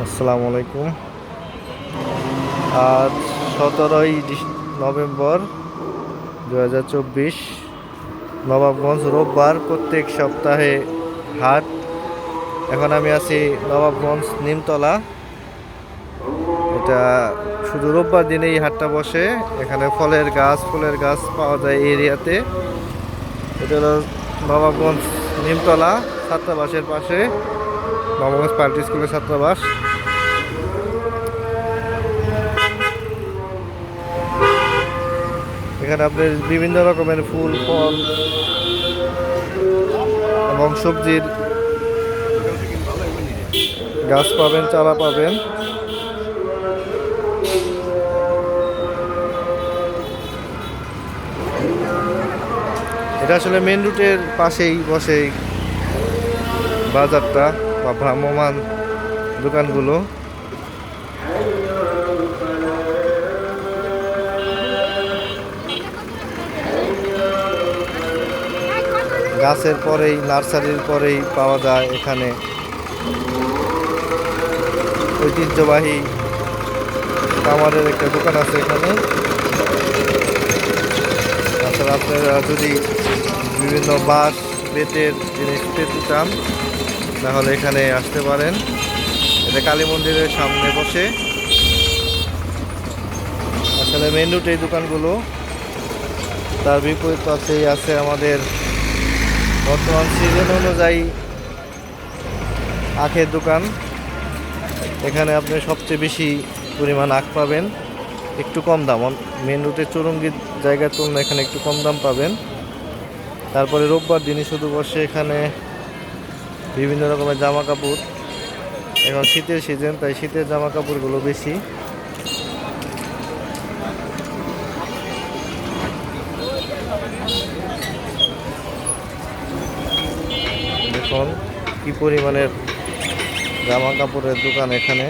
আসসালামু আলাইকুম। আজ 17ই নভেম্বর 2024, নবাবগঞ্জ, রোববার। প্রত্যেক সপ্তাহে হাট। এখন আমি আছি নবাবগঞ্জ নিমতলা। এটা শুধু রোববার দিনে এই হাটটা বসে। এখানে ফুলের গাছ পাওয়া যায় এই এরিয়াতে। এটা হলো নবাবগঞ্জ নিমতলা, ছাত্রাবাসের পাশে, নবাবগঞ্জ পার্টি স্কুলের ছাত্রাবাস। এখানে আপনি বিভিন্ন রকমের ফুল, ফল এবং সবজির গাছ পাবেন, চারা পাবেন। এটা আসলে মেন রুটের পাশেই বসে বাজারটা বা ভ্রাম্যমান দোকানগুলো। গাছের পরেই, নার্সারির পরেই পাওয়া যায় এখানে ঐতিহ্যবাহী কামারের একটা দোকান আছে এখানে। তাছাড়া আপনারা যদি বিভিন্ন বাঁশ বেতের জিনিস পেতে চান তাহলে এখানে আসতে পারেন। এটা কালী মন্দিরের সামনে বসে। আসলে মেন রুটে এই দোকানগুলো। তার বিপরীত পাশেই আছে আমাদের বর্তমান সিজন অনুযায়ী আখের দোকান। এখানে আপনি সবচেয়ে বেশি পরিমাণ আখ পাবেন, একটু কম দাম। মেন রুটে চৌরঙ্গির জায়গার তুলনায় এখানে একটু কম দাম পাবেন। তারপরে রোববার দিনই শুধু বসে এখানে বিভিন্ন রকমের জামা কাপড়। এখন শীতের সিজন, তাই শীতের জামা কাপড়গুলো বেশি। দেখুন কি পরিমাণের জামা কাপড়ের দোকান এখানে,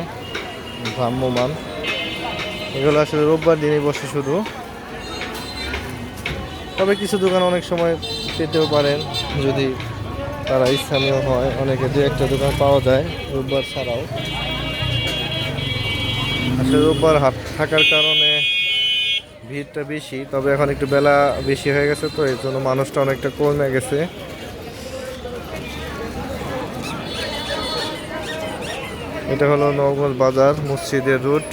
ভ্রাম্যমান। এগুলো আসলে রোববার দিনই বসে শুধু। তবে কিছু দোকান অনেক সময় পেতেও পারেন যদি তারা স্থানীয় হয়। অনেকে দু একটা দোকান পাওয়া যায় রোববার ছাড়াও। আসলে রোববার হাট থাকার কারণে ভিড়টা বেশি। তবে এখন একটু বেলা বেশি হয়ে গেছে, তো এর জন্য মানুষটা অনেকটা কমে গেছে। এটা হলো নবগঞ্জ বাজার, মসজিদের রুট।